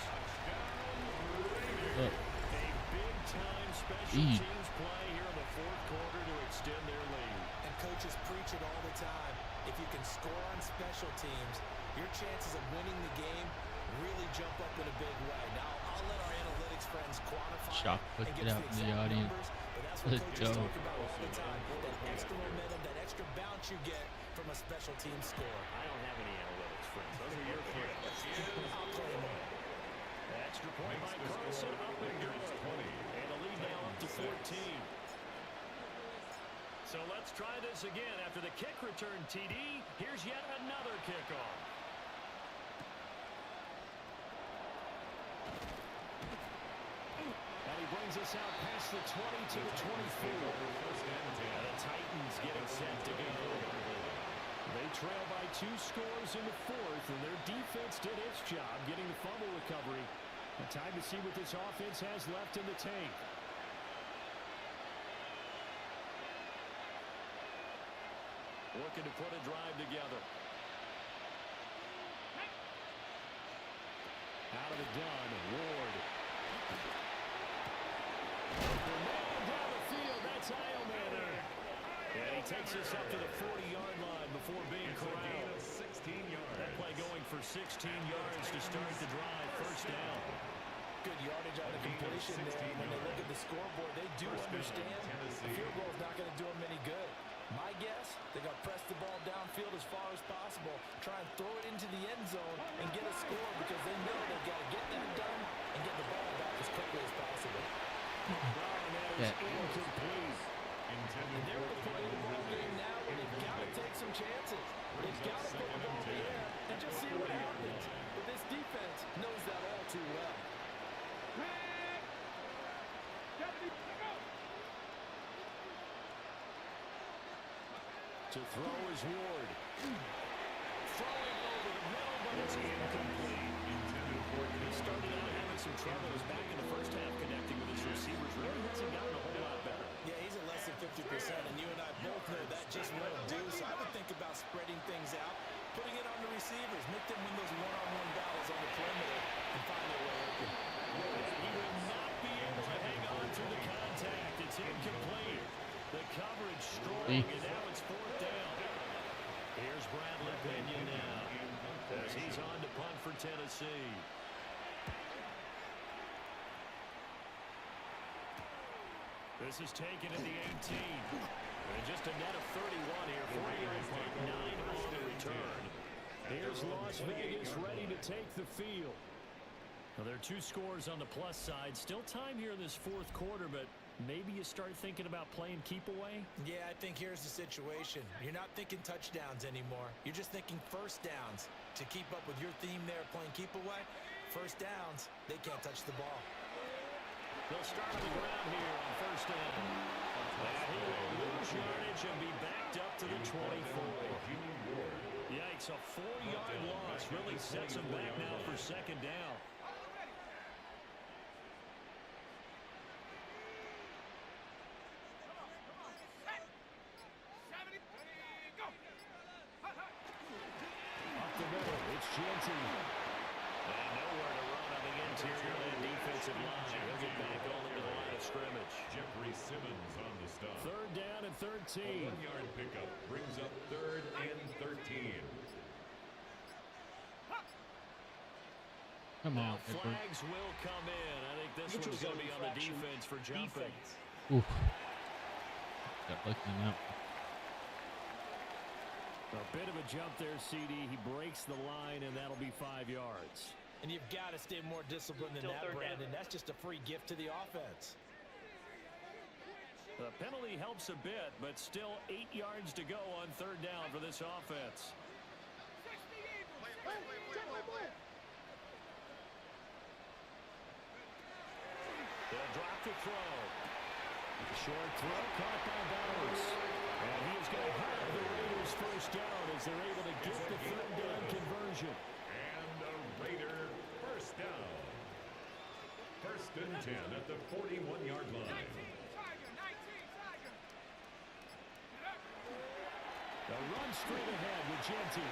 Look. A big-time special Speed. teams play here in the fourth quarter to extend their lead. And coaches preach it all the time. If you can score on special teams, your chances of winning the game really jump up in a big way. Now, I'll let our analytics friends quantify Shock and puts give it us out the in the exact audience. numbers, but that's what Let's coaches go. talk about all the time. That extra momentum, that extra bounce you get from a special team score. I don't have any analytics, friends. Those are your friends. I'll claim them. Extra point by Carlson, up and good. And the lead now up to 14. So let's try this again. After the kick return, TD, here's yet another kickoff. And he brings us out past the 20 to the 24. And the Titans getting set to go. They trail by 2 scores in the fourth, and their defense did its job getting the fumble recovery. And time to see what this offense has left in the tank. Looking to put a drive together. Out of the gun, Ward. Down the field, that's Eilman. And he takes us up to the 40-yard line before being corralled. 16 yards. That play going for 16 yards to start the drive. First down. Good yardage on the completion there. When they look at the scoreboard, they do understand a field goal is not going to do them any good. My guess, they got to press the ball downfield as far as possible, try and throw it into the end zone and get a score because they know they've got to get that done and get the ball back as quickly as possible. Yeah. Incomplete. And they're at the point of the ball game now where they've got to take some chances. They've got to put the ball in the air and just see what happens. But this defense knows that all too well. To throw is Ward. Throwing over the middle, but it's incomplete. He started out having some troubles back in the first half connecting with his receivers. Really hasn't gotten a whole lot better. Yeah, he's at less than 50%, and you and I both know that just won't do. So I would think about spreading things out, putting it on the receivers, make them win those one-on-one battles on the perimeter, and find their way open. He will not be able to hang on through the contact. It's incomplete. The coverage strong, and now it's fourth down. Here's Bradley Pinion now as he's on to punt for Tennessee. This is taken at the 18. And just a net of 31 here. 40-yard punt, 9 on the return. Here's Las Vegas ready to take the field. Now, there are 2 scores on the plus side. Still time here in this fourth quarter, but maybe you start thinking about playing keep away? Yeah, I think here's the situation. You're not thinking touchdowns anymore. You're just thinking first downs. To keep up with your theme there, playing keep away, first downs, they can't touch the ball. They'll start on the ground here on first down. And he will lose yardage and be backed up to the 24. Yikes, a 4-yard loss really sets him back now for second down. Up the middle, it's Genty. And nowhere to run on the interior of that defensive line. He'll get back only to the line of scrimmage. Jeffrey Simmons on the stop. Third down and 13. 1-yard pickup brings up 3rd and 13. Come on, Edward. Flags will come in. I think this one's going to be on the defense for jumping. Oof. Got lucky on that one. A bit of a jump there, CD. He breaks the line, and that'll be 5 yards. And you've got to stay more disciplined than that, Brandon. That's just a free gift to the offense. The penalty helps a bit, but still 8 yards to go on 3rd down for this offense. They'll drop the throw. Short throw caught by Bowers. And he's going to have the Raiders first down as they're able to get the 3rd down conversion. And the Raider first down. 1st and 10 at the 41-yard line. The run straight ahead with Genty.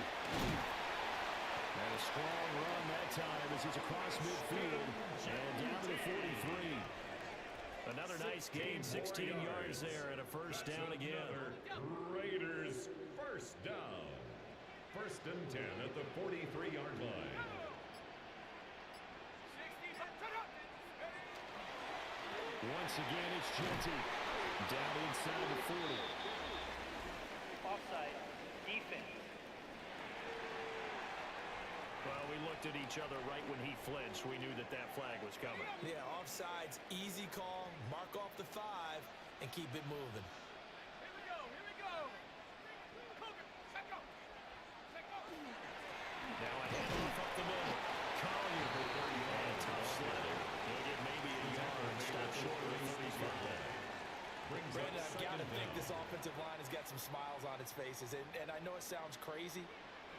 And a strong run that time as he's across midfield and down to the 43. Another nice gain, 16 yards there, and a first down again. Raiders first down. 1st and 10 at the 43-yard line. Once again, it's Genty. Down inside the 40. Offside. Defense. Well, we looked at each other right when he flinched. We knew that that flag was coming. Yeah, offsides, easy call, mark off the 5, and keep it moving. Here we go. Cougar, set go. Now a handoff up the middle. Collier, and tough sledding. He'll get maybe a yard, stop short of the 35. Brandon, I've got to think this offensive line has got some smiles on its faces. And I know it sounds crazy,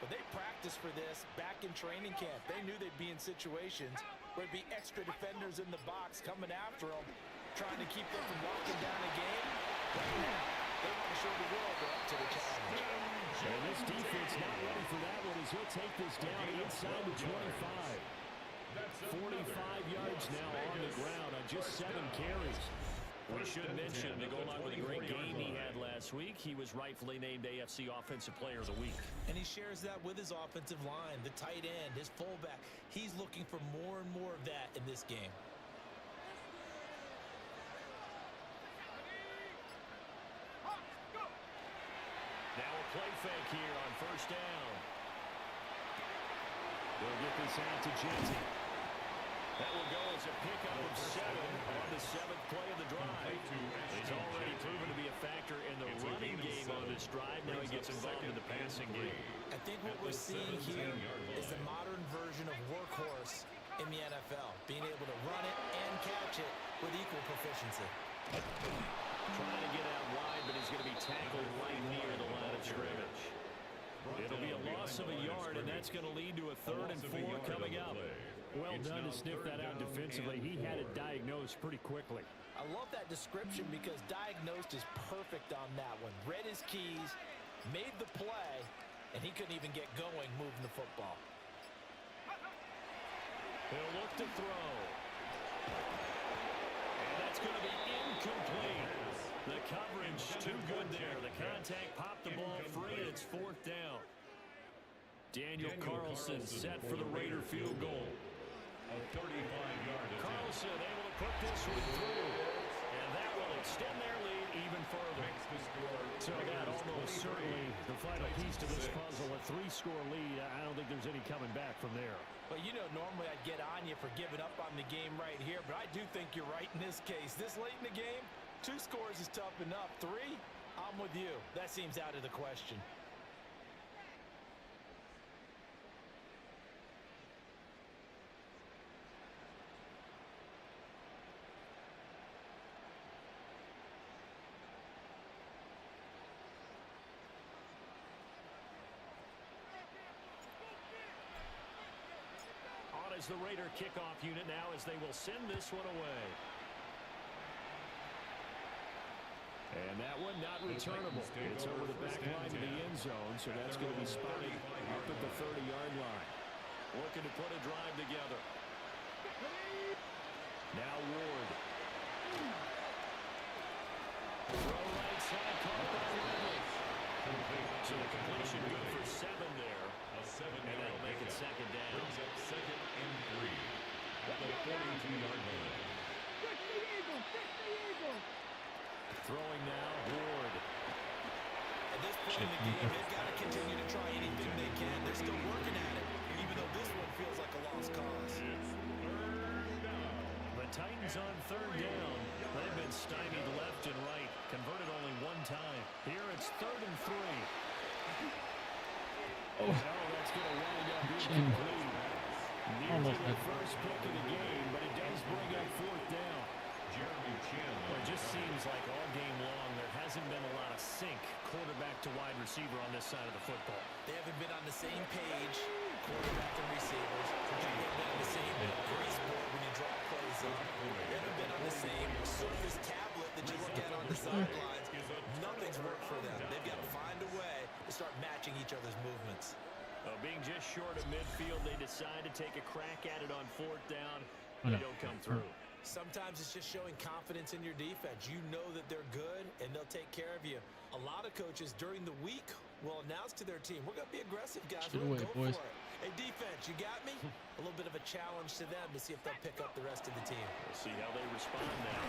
but they practiced for this back in training camp. They knew they'd be in situations where there'd be extra defenders in the box coming after them, trying to keep them from locking down a game. Right now, they want to show the world they're up to the challenge. And this defense not ready for that one as he'll take this down inside the 25. 45 yards now on the ground on just 7 carries. We should mention, to go along with the great game he had last week, he was rightfully named AFC Offensive Player of the Week. And he shares that with his offensive line, the tight end, his fullback. He's looking for more and more of that in this game. Now a play fake here on first down. They'll get this out to Genty. That will go as a pickup of 7 on the 7th play of the drive. He's already proven to be a factor in the running game on this drive. Now he gets involved in the passing game. I think what we're seeing here is the modern version of workhorse in the NFL, being able to run it and catch it with equal proficiency. Trying to get out wide, but he's going to be tackled right near the line of scrimmage. It'll be a loss of a yard, and that's going to lead to a 3rd and 4 coming up. Well done to sniff that out defensively. He had it diagnosed pretty quickly. I love that description because diagnosed is perfect on that one. Read his keys, made the play, and he couldn't even get going moving the football. He'll look to throw. And that's going to be incomplete. The coverage too good there. The contact popped the ball free, and it's 4th down. Daniel Carlson set for the Raider field goal. A 35-yard attempt. Carlson able to put this one through. And that will extend their lead even further. So that almost certainly the final piece to this puzzle. A 3-score lead. I don't think there's any coming back from there. Well, you know, normally I'd get on you for giving up on the game right here, but I do think you're right in this case. This late in the game, 2 scores is tough enough. 3, I'm with you. That seems out of the question. On as the Raider kickoff unit now as they will send this one away. And that one not returnable. It's over the back line of the end zone, so that's going to be spotted up at the 30-yard line. Looking to put a drive together. Now Ward. Throw right side, caught by Ridley. So the completion good for 7 there. And that'll make it 2nd down. Brings up 2nd and 3 at the 42-yard line. Throwing now, Ward. At this point in the game, they've got to continue to try anything they can. They're still working at it, even though this one feels like a lost cause. The Titans on third down. They've been stymied left and right. Converted only one time. Here it's 3rd and 3. Oh, that's going to wind up being complete. Almost Nearly the first pick of the game, but it does bring up 4th down. Jeremy Chandler. Well, it just seems like all game long there hasn't been a lot of sync quarterback to wide receiver on this side of the football. They haven't been on the same page, quarterback and receivers. They haven't been on the same grease board when you draw plays up. They haven't been on the same Surface tablet that you look at on the sidelines. Nothing's worked for them. They've got to find a way to start matching each other's movements. Being just short of midfield, they decide to take a crack at it on 4th down. They don't come through. Sometimes it's just showing confidence in your defense. You know that they're good, and they'll take care of you. A lot of coaches during the week will announce to their team, we're going to be aggressive, guys. We're going to go for it. Hey, defense, you got me? A little bit of a challenge to them to see if they'll pick up the rest of the team. We'll see how they respond now.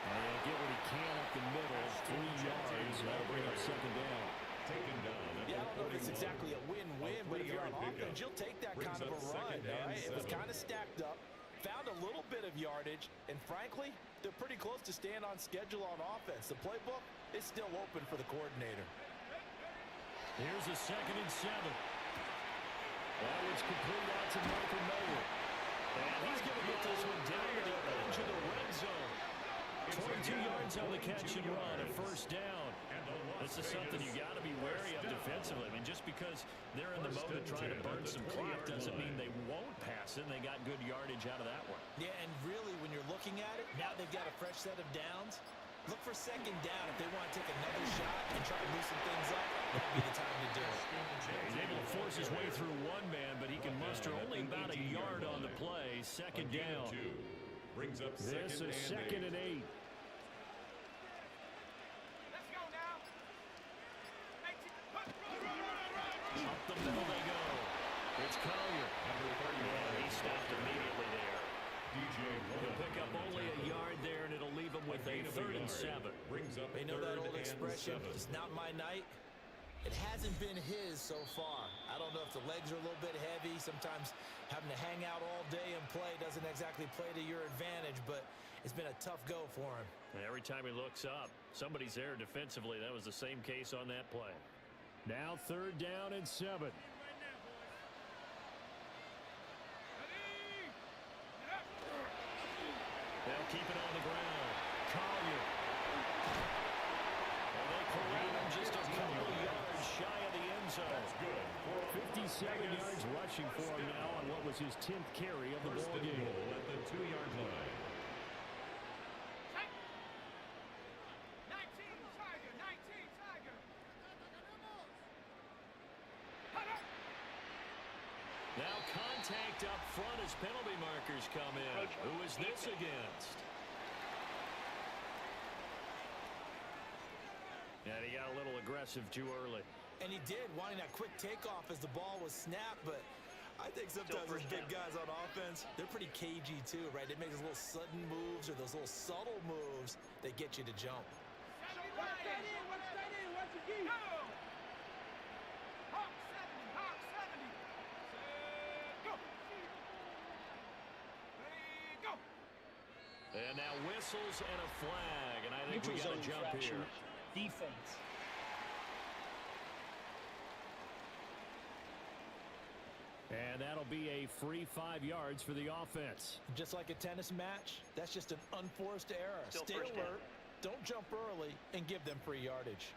And he'll get what he can up the middle. 3 yards. That'll bring up 2nd down. Taken down. Yeah, I don't know if it's exactly a win-win, but if you're on offense, you'll take that kind of a run, all right? It was kind of stacked up. Found a little bit of yardage, and frankly, they're pretty close to staying on schedule on offense. The playbook is still open for the coordinator. Here's a 2nd and 7. That was complete out to Michael Mayer. And he's going to get this one down to the edge of the red zone. 22 yards on the catch and run, a 1st down. This is something you got to be wary of defensively. I mean, just because they're in the mode of trying to burn some clock doesn't mean they won't pass it. They got good yardage out of that one. Yeah, and really, when you're looking at it, now they've got a fresh set of downs. Look for 2nd down. If they want to take another shot and try to loosen things up, that'd be the time to do it. He's able to force his way through one man, but he can muster only about a yard on the play. 2nd down. Brings up This is 2nd and 8. Let's go now. Up the middle they go. It's Collier. And he stopped immediately there. He'll pick up only a yard there, and it'll leave him with a 3rd and 7. Brings up They know that 3rd old and expression, 7. it's not my night. It hasn't been his so far. I don't know if the legs are a little bit heavy. Sometimes having to hang out all day and play doesn't exactly play to your advantage, but it's been a tough go for him. And every time he looks up, somebody's there defensively. That was the same case on that play. Now 3rd down and 7. They'll keep it on the ground. Collier. And they parade him just a couple of yards shy of the end zone. 57 yards rushing for him now on what was his 10th carry of the ball game. At the 2-yard line. 19 Tiger. Now contact up front as penalty markers come in. Who is this against? And he got a little aggressive too early. And he did, wanting that quick takeoff as the ball was snapped, but I think sometimes those big guys on offense, they're pretty cagey too, right? They make those little sudden moves or those little subtle moves that get you to jump. Watch that in. Watch the gear. Hawk 70. Go. Go. And now whistles and a flag, and I think we got a jump here. Defense. And that'll be a free 5 yards for the offense. Just like a tennis match, that's just an unforced error. Still Stay first down. alert, don't jump early, and give them free yardage.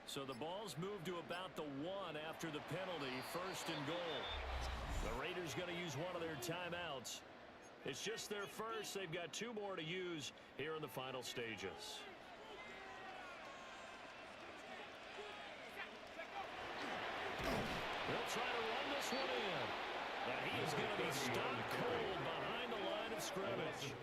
So the ball's moved to about the 1 after the penalty, 1st and goal. The Raiders going to use one of their timeouts. It's just their first. They've got 2 more to use here in the final stages. They'll try to run this one in. And he is going to be stopped cold behind the line of scrimmage.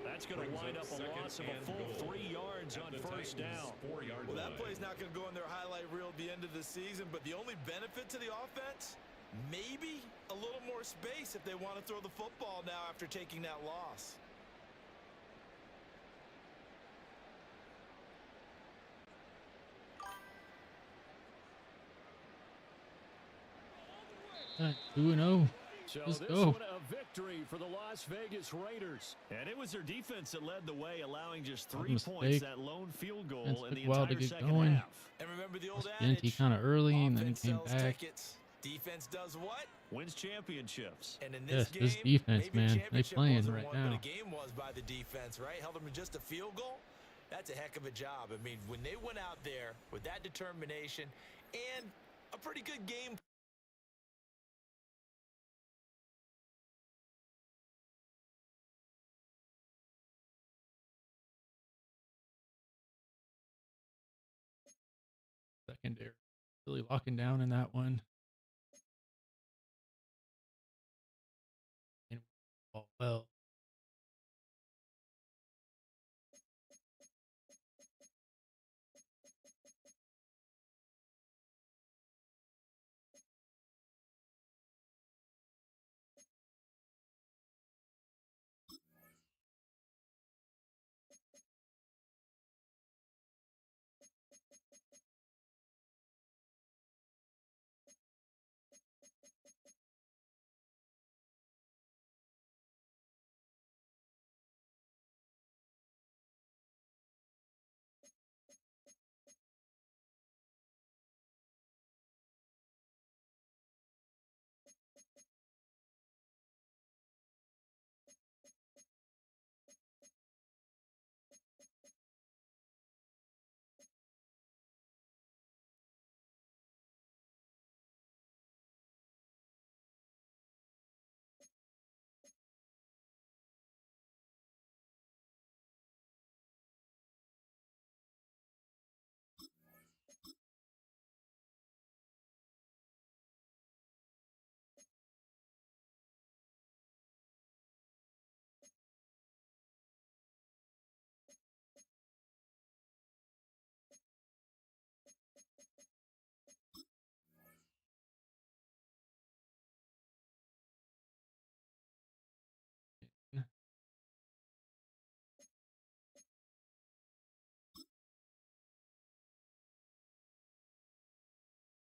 That's going to wind up a loss of a full 3 yards on first down. Well, that play's not going to go in their highlight reel at the end of the season, but the only benefit to the offense, maybe a little more space if they want to throw the football now after taking that loss. That 2-0. So Let's this go. one a victory for the Las Vegas Raiders. And it was their defense that led the way, allowing just 3 points, that lone field goal in the entire second half. And remember the old Stinty adage, kind of early, and then he offense came sells back. tickets, defense does what? Wins championships. And in Yes, this this game, defense, maybe man, they championship playing wasn't right won, now. But a game was by the defense, right? Held them to just a field goal. That's a heck of a job. I mean, when they went out there with that determination and a pretty good game. Secondary really locking down in that one. And well,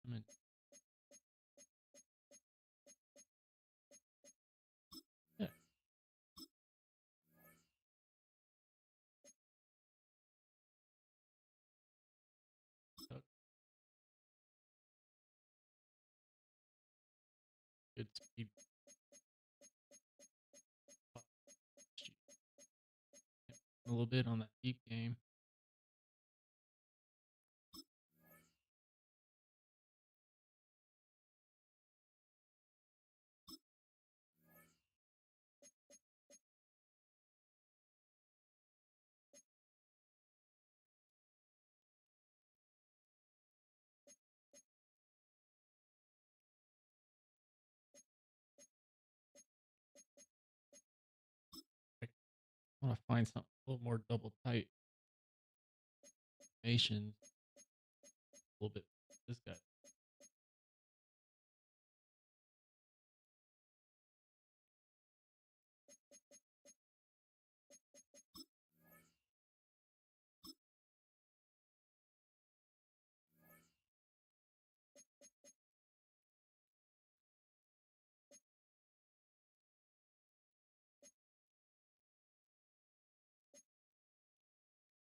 I mean, yeah, so good speed. A little bit on that deep game. I want to find something a little more double tight. Nations. A little bit. This guy.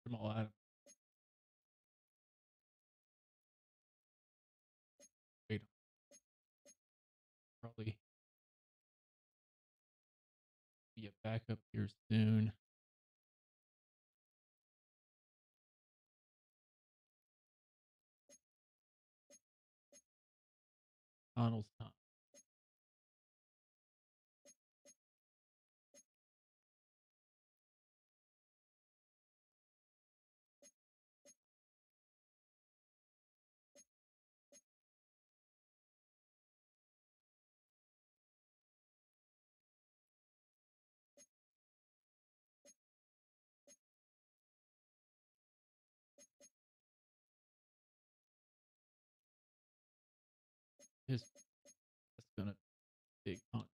Jamal Adams. Wait, probably be a backup here soon. Donald's not. His that's gonna big punt.